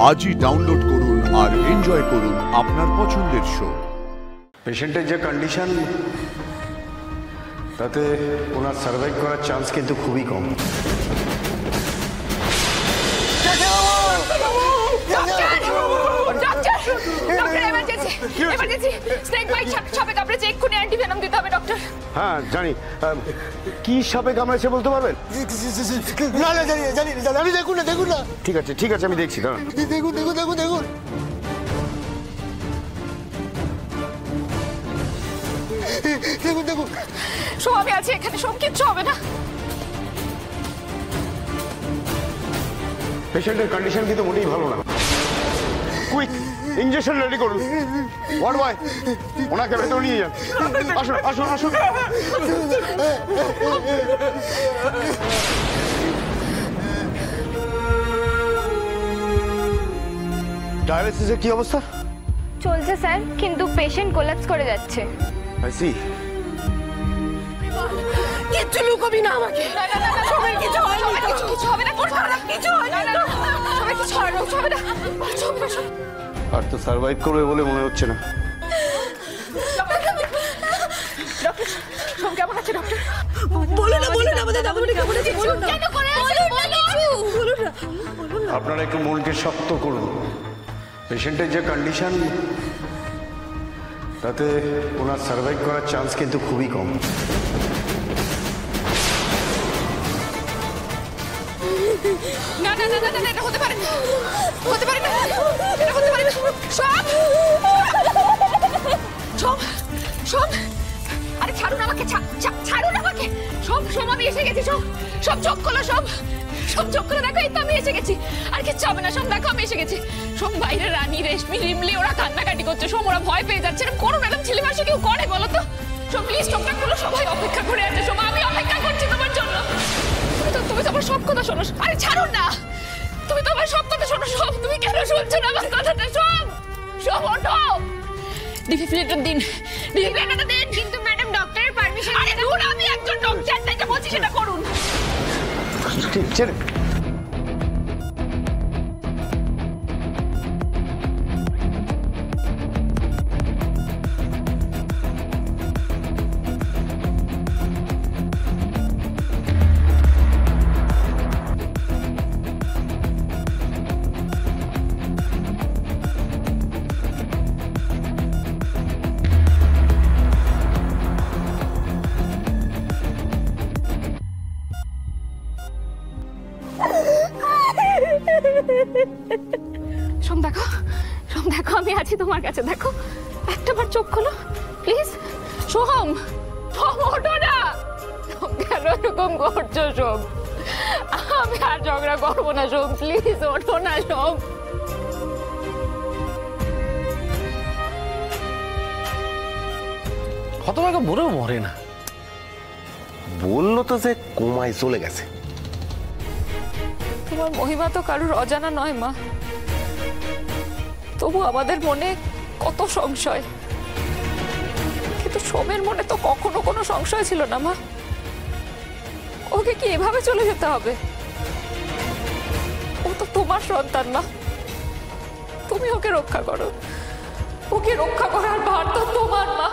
আজই ডাউনলোড করুন আর এনজয় করুন আপনার পছন্দের শো। পেশেন্টের যে কন্ডিশন তাতে ওনার সার্ভাইভ করার চান্স কিন্তু খুবই কম। হ্যাঁ জানি, কি সাপে কামড়েছে বলতে পারবেন? না না জানি জানি জানি, দেখুন না দেখুন না। ঠিক আছে ঠিক আছে, আমি দেখছি, দাঁড়ান। দেখুন দেখুন দেখুন দেখুন দেখুন দেখুন। সব আমি আছি এখানে, সব কিচ্ছু হবে না। পেশেন্টের কন্ডিশন কিন্তু মোটেই ভালো না। কুইক ইনজেকশন রেডি করুন। ওয়ার্ড বয় ওনাকে ভেতরে নিয়ে যান। আসুন আসুন আসুন। ডায়ালিসিসের কি অবস্থা? চলছে স্যার, কিন্তু পেশেন্ট কোলাপস করে যাচ্ছে। I see. কিচ্ছু লুকোবি না আমাকে। সবাই কিছু হয় না, কিছু হবে না, কোন খারাপ কিছু হয় না। সবাই কিছু হয় না, হবে না। আর তো সার্ভাইভ করবে বলে মনে হচ্ছে না। ডক্টর সব কেমন আছে ডক্টর? বলুন না বলুন না, আমাদের দাদুমণি কেমন আছে বলুন না। কেন করে আছে বলুন না। আপনারা একটু মনকে শক্ত করুন। পেশেন্টের যে কন্ডিশন তাতে ওনার সার্ভাইভ করার চান্স কিন্তু খুবই কম। না না না না, এটা হতে পারে না, হতে পারে না, এটা হতে পারে না। সব সব সব, আরে ছাড়ুন আমাকে, ছাড়ুন আমাকে। সব সব আমি এসে গেছি, সব সব চোখ খোলো, সব সব চোখ খোলো, দেখো এই তো আমি এসে গেছি। আর কিচ্ছু হবে না, সব দেখো আমি এসে গেছি। সব বাইরে রানী, রেশমি, রিমলি ওরা কান্নাকাটি করছে, সব ওরা ভয় পেয়ে যাচ্ছে। এরকম করো ম্যাডাম, ছেলে মানুষ কেউ করে বলো তো? সব প্লিজ চোখটা খোলো, সবাই অপেক্ষা করে আছে, সব আমি অপেক্ষা করছি তোমার জন্য। তুমি তো আমার সব কথা শোনো। আরে ছাড়ুন না, তুমি তো আমার সব কথা শোনো। সব তুমি কেন শুনছো না আমার কথাটা? সব সব ওঠো, ডিফিব্রিলেটর দিন, ডিফিব্রিলেটর দিন। কিন্তু ম্যাডাম ডক্টরের পারমিশন। আরে দূর, আমি একজন ডক্টর, তাই বলছি সেটা করুন। ঠিক ছেড়ে। সোম দেখো, সোম দেখো আমি আছি তোমার কাছে, দেখো একটাবার চোখ খোলো প্লিজ। সোম, ওঠো না, কেন এরকম করছো সোম? আমি আর ঝগড়া করবো না সোম, প্লিজ ওঠো না সোম। হতভাগা মরেও মরে না, বললো তো যে কোমায় চলে গেছে। তোমার মহিমা তো কারোর অজানা নয় মা, তবু আমাদের মনে কত সংশয়। কিন্তু সোমের মনে তো কখনো কোনো সংশয় ছিল না মা। ওকে কি এভাবে চলে যেতে হবে? ও তো তোমার সন্তান মা, তুমি ওকে রক্ষা করো। ওকে রক্ষা করার ভার তো তোমার মা।